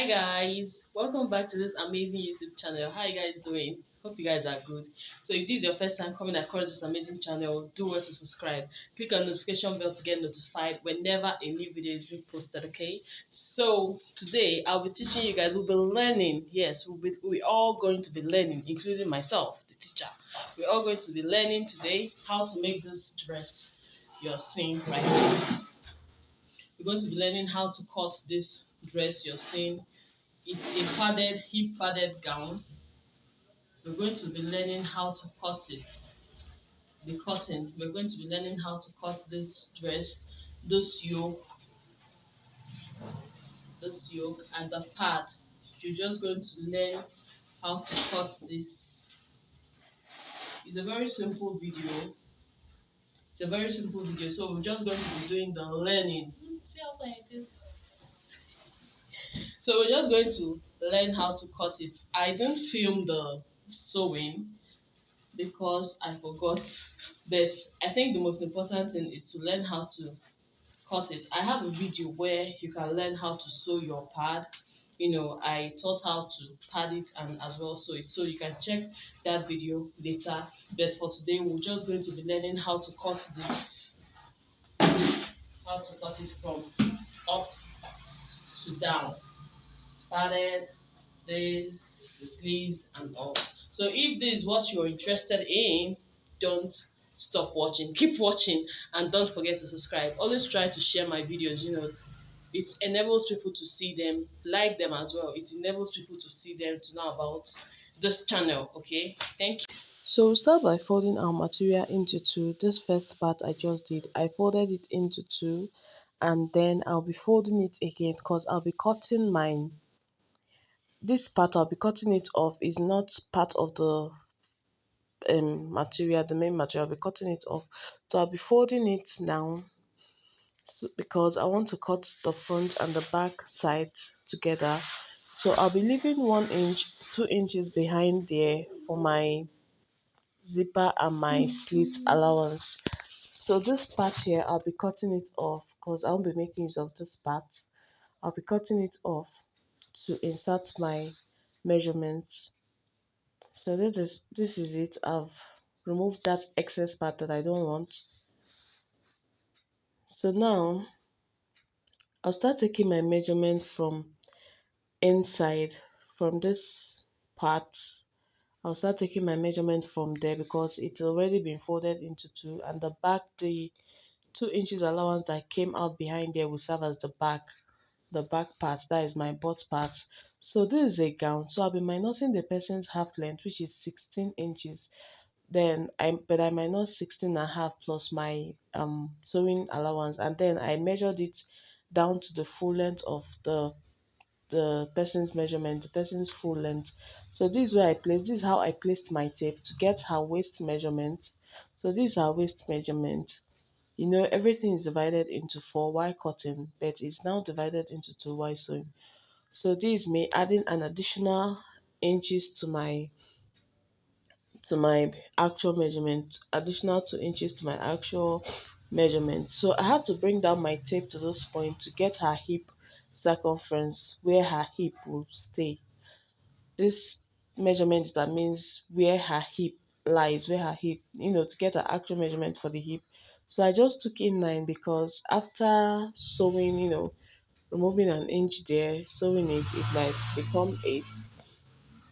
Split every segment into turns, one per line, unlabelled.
Hi guys, welcome back to this amazing YouTube channel. How you guys doing? Hope you guys are good. So if this is your first time coming across this amazing channel, do well to subscribe. Click on the notification bell to get notified whenever a new video is being posted, okay? So today I'll be teaching you guys, we'll be learning. Yes, we're all going to be learning, including myself, the teacher. We're all going to be learning today how to make this dress you're seeing right now. We're going to be learning how to cut this dress you're seeing. It's a padded, hip padded gown. We're going to be learning how to cut it. The cutting. We're going to be learning how to cut this dress, this yoke, and the pad. You're just going to learn how to cut this. It's a very simple video. It's a very simple video. So we're just going to be doing the learning. See how fun it is. So we're just going to learn how to cut it. I didn't film the sewing because I forgot. But I think the most important thing is to learn how to cut it. I have a video where you can learn how to sew your pad. I taught how to pad it and as well sew it. So you can check that video later. But for today, we're just going to be learning how to cut this. How to cut it from up to down. Padded, this, the sleeves and all. So if this is what you're interested in, don't stop watching. Keep watching and don't forget to subscribe. Always try to share my videos. It enables people to see them, like them as well. It enables people to see them, to know about this channel. Okay, thank you. So we'll start by folding our material into two. This first part I just did, I folded it into two, and then I'll be folding it again because I'll be cutting mine. This part I'll be cutting it off is not part of the material, the main material. I'll be cutting it off. So I'll be folding it now, because I want to cut the front and the back sides together. So I'll be leaving 1 inch, 2 inches behind there for my zipper and my slit allowance. So this part here, I'll be cutting it off because I won't be making use of this part. I'll be cutting it off to insert my measurements. So this is it. I've removed that excess part that I don't want. So now I'll start taking my measurement from inside, from this part. I'll start taking my measurement from there because it's already been folded into two, and the back, the 2 inches allowance that came out behind there will serve as the back part, that is my butt part. So this is a gown, so I'll be minusing the person's half length, which is 16 inches. Then I minus 16 and a half plus my sewing allowance, and then I measured it down to the full length of the person's measurement, the person's full length. So this is how I placed my tape to get her waist measurement. So this is her waist measurement. Everything is divided into four while cutting, but it's now divided into two while sewing. So this is me adding an additional inches to my actual measurement, additional 2 inches to my actual measurement. So I had to bring down my tape to this point to get her hip circumference, where her hip will stay. This measurement that means where her hip lies, where her hip, to get her actual measurement for the hip. So I just took in 9 because after sewing, removing an inch there, sewing it might become 8.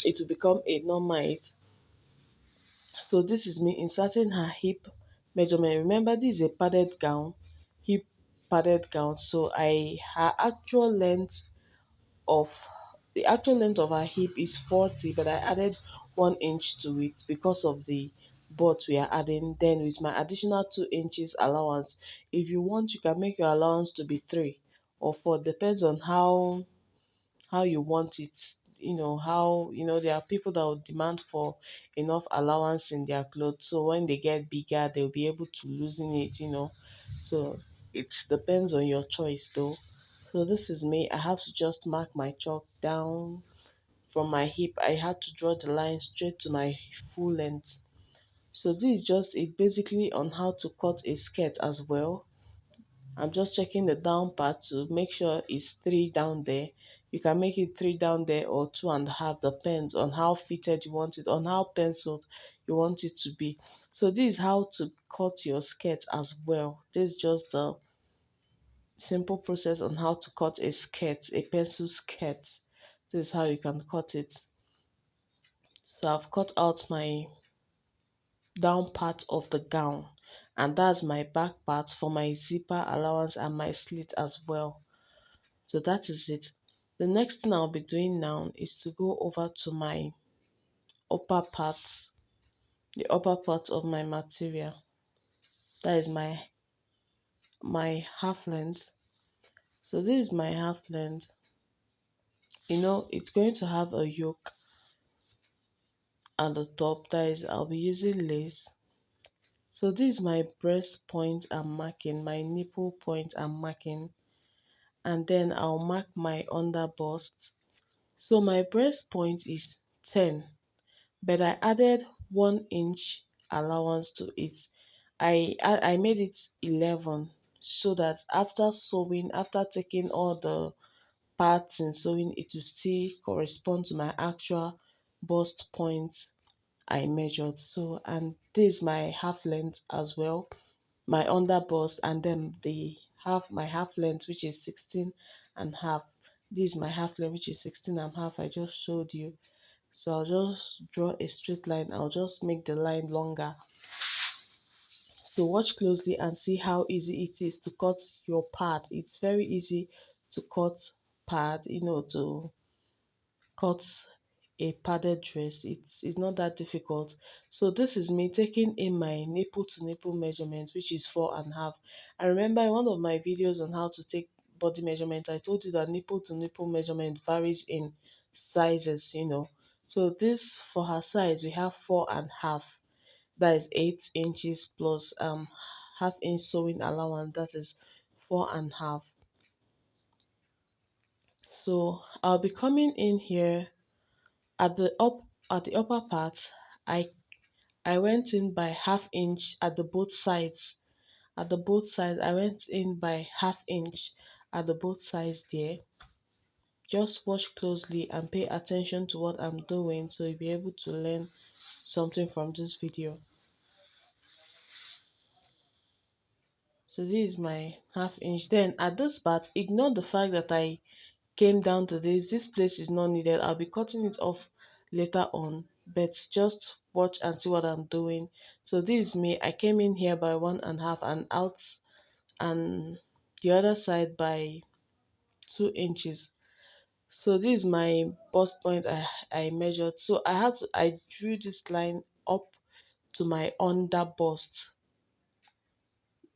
It will become 8, not 8. So this is me inserting her hip measurement. Remember, this is a padded gown, hip padded gown. So her actual length of the actual length of her hip is 40, but I added 1 inch to it because of the butt we are adding. Then with my additional 2 inches allowance, if you want, you can make your allowance to be 3 or 4, depends on how you want it. There are people that will demand for enough allowance in their clothes, so when they get bigger they'll be able to loosen it. So it depends on your choice though. So this is me. I have to just mark my chalk down from my hip. I had to draw the line straight to my full length. So this is just it basically on how to cut a skirt as well. I'm just checking the down part to make sure it's 3 down there. You can make it 3 down there or 2.5, depends on how fitted you want it, on how penciled you want it to be. So this is how to cut your skirt as well. This is just the simple process on how to cut a skirt, a pencil skirt. This is how you can cut it. So I've cut out my down part of the gown, and that's my back part for my zipper allowance and my slit as well. So that is it. The next thing I'll be doing now is to go over to my upper part, the upper part of my material. That is my half length. So this is my half length. It's going to have a yoke at the top. That is, I'll be using lace. So this is my breast point I'm marking, my nipple point I'm marking, and then I'll mark my under bust. So my breast point is 10, but I added 1 inch allowance to it. I made it 11, so that after sewing, after taking all the parts in sewing, it will still correspond to my actual bust point I measured. So, and this is my half length as well, my under bust, and then my half length, which is 16.5. This is my half length, which is 16.5. I just showed you. So I'll just draw a straight line. I'll just make the line longer. So watch closely and see how easy it is to cut your pad. It's very easy to cut pad, to cut a padded dress. It's not that difficult. So this is me taking in my nipple to nipple measurement, which is 4.5. I remember in one of my videos on how to take body measurement, I told you that nipple to nipple measurement varies in sizes. So this, for her size, we have 4.5. That is 8 inches plus half-inch sewing allowance. That is 4.5. So I'll be coming in here at the upper part. I went in by half-inch at the both sides. At the both sides, I went in by half-inch at the both sides there. Just watch closely and pay attention to what I'm doing, so you'll be able to learn something from this video. So this is my half-inch. Then at this part, ignore the fact that I came down to this place is not needed. I'll be cutting it off later on, but just watch and see what I'm doing. So this is me. I came in here by 1.5 and out, and the other side by 2 inches. So this is my bust point I measured. So I drew this line up to my under bust,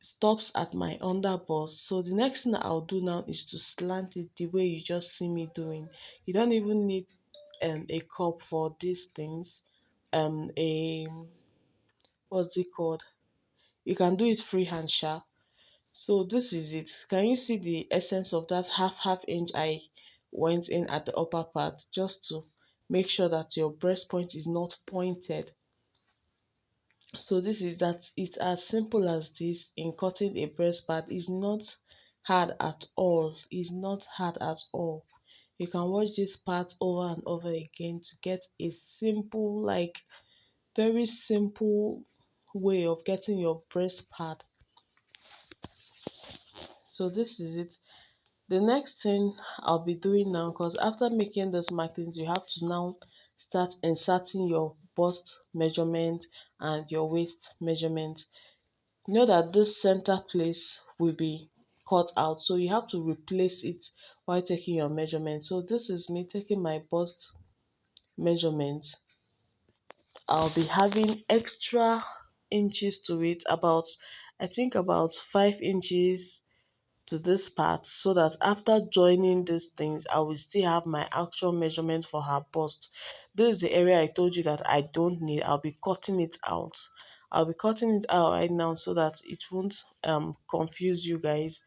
stops at my under bust. So the next thing I'll do now is to slant it the way you just see me doing. You don't even need a cup for these things. A What's it called? You can do it freehand, sharp. So this is it. Can you see the essence of that half inch I went in at the upper part, just to make sure that your breast point is not pointed? So this is that. It's as simple as this. In cutting a breast part is not hard at all. It's not hard at all. You can watch this part over and over again to get a simple, like very simple way of getting your breast pad. So this is it. The next thing I'll be doing now, because after making those markings, you have to now start inserting your bust measurement and your waist measurement. You know that this center place will be cut out, so you have to replace it while taking your measurement. So this is me taking my bust measurement. I'll be having extra inches to it, I think about 5 inches to this part, so that after joining these things I will still have my actual measurement for her bust. This is the area I told you that I don't need. I'll be cutting it out. I'll be cutting it out right now so that it won't confuse you guys.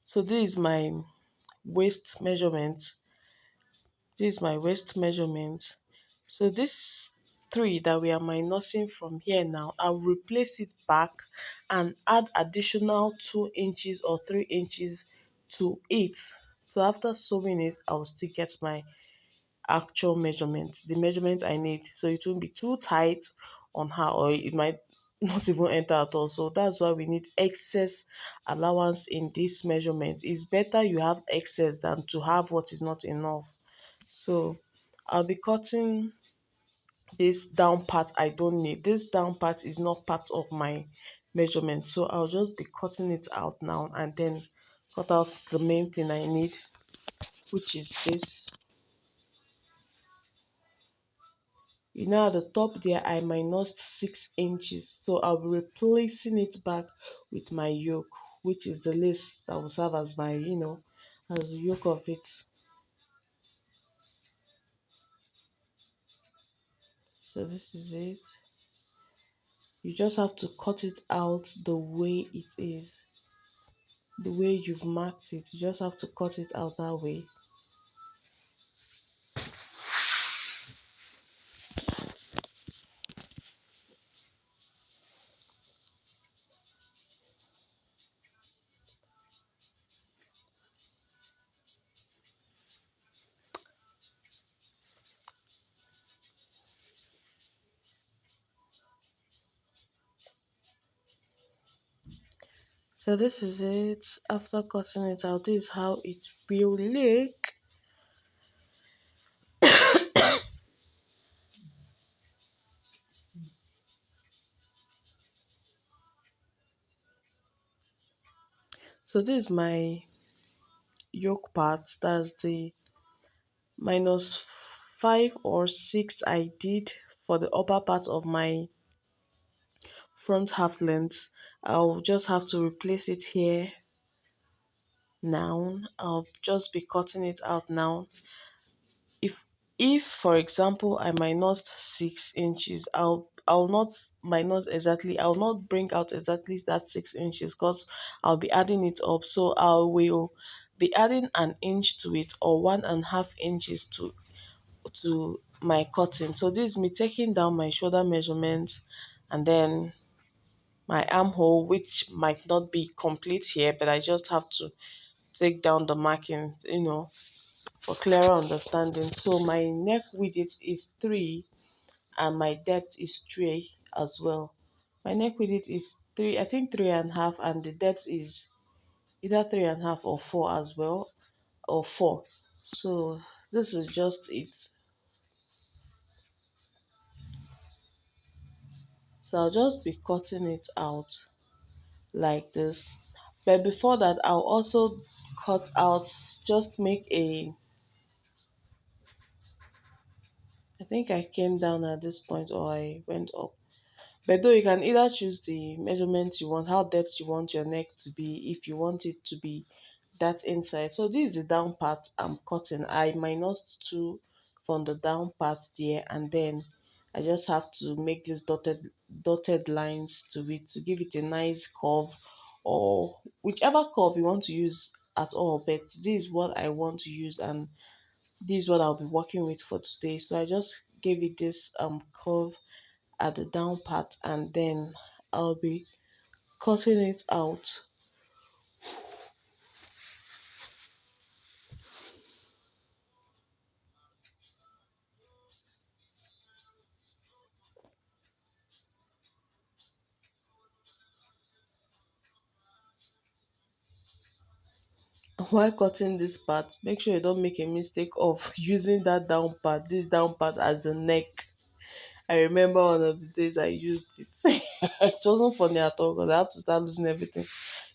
So this is my waist measurement. This is my waist measurement. So this three that we are minusing from here now, I'll replace it back and add additional 2 inches or 3 inches to it. So after sewing it, I'll still get my actual measurement, the measurement I need. So it won't be too tight on her, or it might not even enter at all. So that's why we need excess allowance in this measurement. It's better you have excess than to have what is not enough. So I'll be cutting this down part. I don't need this down part, is not part of my measurement, so I'll just be cutting it out now and then cut out the main thing I need, which is this. At the top there I minus 6 inches, so I'll be replacing it back with my yoke, which is the lace that will serve as my, as the yoke of it. So this is it. You just have to cut it out the way it is, the way you've marked it. You just have to cut it out that way. So this is it. After cutting it out, this is how it will look. So this is my yoke part. That's the minus 5 or 6 I did for the upper part of my front half length. I'll just have to replace it here now. I'll just be cutting it out now. If for example I minus 6 inches, I'll not minus exactly, I'll not bring out exactly that 6 inches, because I'll be adding it up. So I will be adding an inch to it, or 1.5 inches to my cutting. So this is me taking down my shoulder measurement, and then my armhole, which might not be complete here, but I just have to take down the marking, for clearer understanding. So my neck width is 3 and my depth is 3 as well. My neck width is 3, I think 3.5, and the depth is either 3.5 or 4 as well, or 4. So this is just it. So I'll just be cutting it out like this. But before that, I'll also cut out, just make a, I think I came down at this point or I went up. But though you can either choose the measurement you want, how depth you want your neck to be, if you want it to be that inside. So this is the down part I'm cutting. I minus 2 from the down part there, and then I just have to make these dotted lines to it to give it a nice curve, or whichever curve you want to use at all. But this is what I want to use, and this is what I'll be working with for today. So I just gave it this curve at the down part, and then I'll be cutting it out. While cutting this part, make sure you don't make a mistake of using that down part, this down part, as the neck. I remember one of the days I used it. It wasn't funny at all, because I have to start losing everything.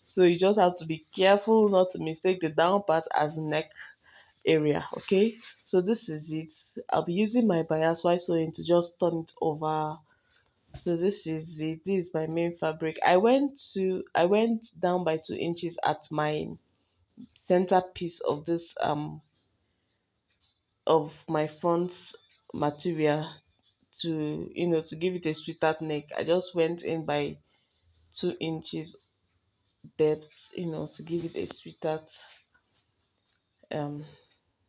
So you just have to be careful not to mistake the down part as neck area. Okay, so this is it. I'll be using my bias while sewing to just turn it over. So this is it. This is my main fabric. I went down by 2 inches at my center piece of this of my front material, to give it a sweeter neck. I just went in by 2 inches depth, to give it a sweeter um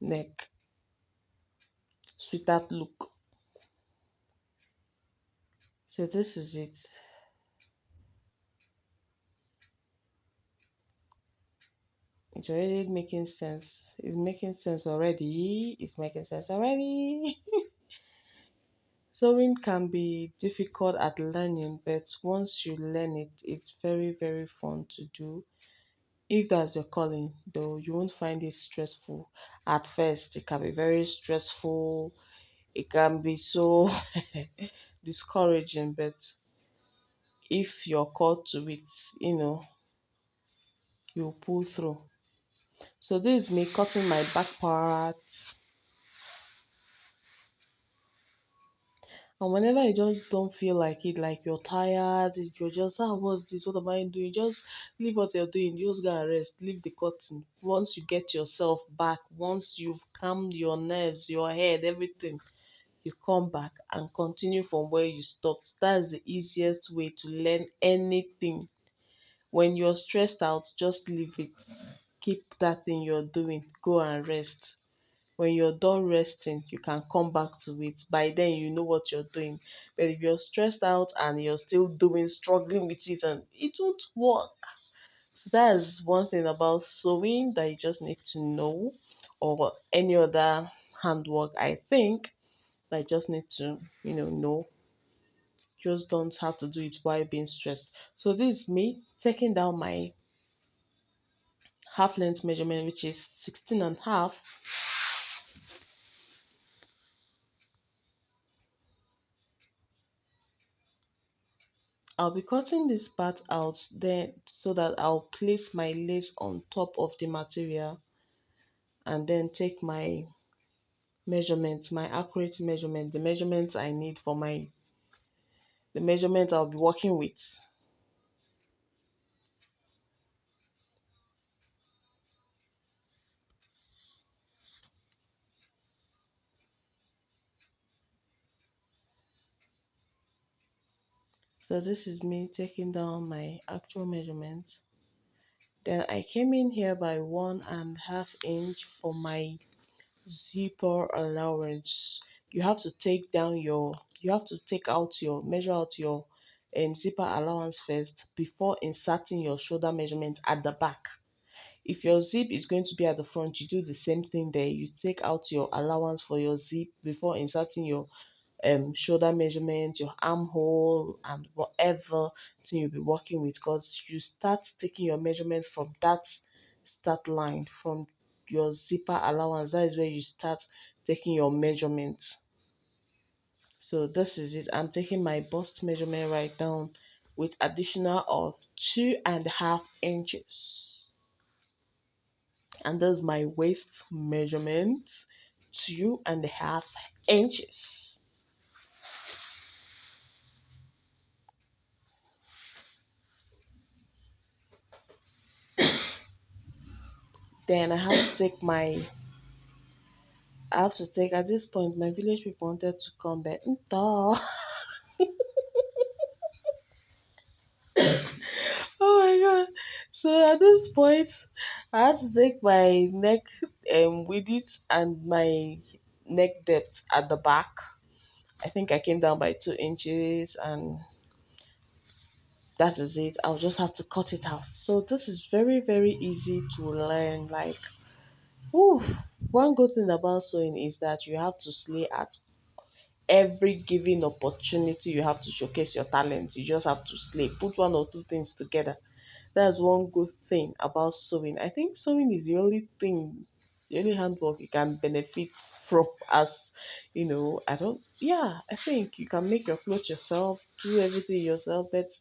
neck, sweeter look. So this is it. It's already making sense. It's making sense already. It's making sense already. Sewing can be difficult at learning, but once you learn it, it's very, very fun to do. If that's your calling, though, you won't find it stressful. At first, it can be very stressful. It can be so discouraging, but if you're called to it, you know, you'll pull through. So this is me cutting my back part. And whenever you just don't feel like it, like you're tired, you're just, what's this? What am I doing? Just leave what you're doing. Just go and rest. Leave the cutting. Once you get yourself back, once you've calmed your nerves, your head, everything, you come back and continue from where you stopped. That's the easiest way to learn anything. When you're stressed out, just leave it. Keep that thing you're doing. Go and rest. When you're done resting, you can come back to it. By then, you know what you're doing. But if you're stressed out and you're still doing, struggling with it, and it won't work. So that is one thing about sewing that you just need to know, or any other handwork. I think that you just need to, know. Just don't have to do it while being stressed. So this is me taking down my half length measurement, which is 16 and a half. I'll be cutting this part out then so that I'll place my lace on top of the material and then take my measurements, my accurate measurement, the measurements I need for the measurement I'll be working with. So this is me taking down my actual measurements. Then I came in here by 1.5 inch for my zipper allowance. You have to you have to measure out your zipper allowance first before inserting your shoulder measurement at the back. If your zip is going to be at the front, you do the same thing there. You take out your allowance for your zip before inserting your shoulder measurement, your armhole, and whatever thing you'll be working with, because you start taking your measurements from that start line, from your zipper allowance. That is where you start taking your measurements. So this is it. I'm taking my bust measurement right down with additional of 2.5 inches. And that's my waist measurement, 2.5 inches. Then I have to take at this point my village people wanted to come back. Nta. Oh my god. So at this point I had to take my neck with it and my neck depth at the back. I think I came down by 2 inches, and that is it. I'll just have to cut it out. So this is very, very easy to learn. Like, ooh, one good thing about sewing is that you have to slay at every given opportunity. You have to showcase your talent. You just have to slay. Put one or two things together. That's one good thing about sewing. I think sewing is the only handwork you can benefit from. As I don't, yeah, I think you can make your clothes yourself, do everything yourself, but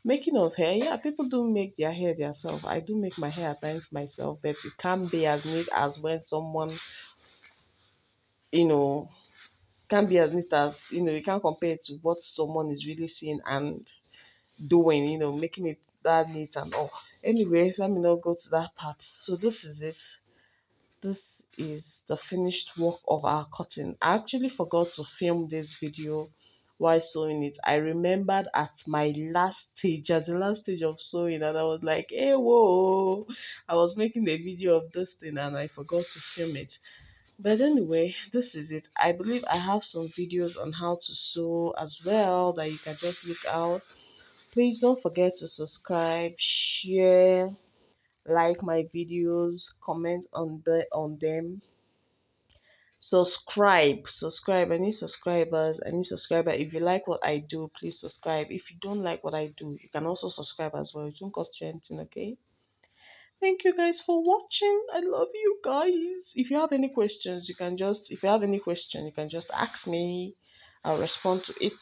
making of hair, yeah, people do make their hair themselves. I do make my hair at times myself, but it can't be as neat as when someone, you know, can't be as neat as, you can't compare it to what someone is really seeing and doing, making it that neat and all. Anyway, let me not go to that part. So this is it. This is the finished work of our cutting. I actually forgot to film this video while sewing it. I remembered at the last stage of sewing, and I was like, hey, whoa. I was making a video of this thing and I forgot to film it. But anyway, this is it. I believe I have some videos on how to sew as well that you can just look out. Please don't forget to subscribe, share, like my videos, comment on them, subscribe. I need subscribers. I need subscriber. If you like what I do, please subscribe. If you don't like what I do, you can also subscribe as well. It won't cost you anything, okay? Thank you guys for watching. I love you guys. If you have any questions, you can just ask me. I'll respond to it.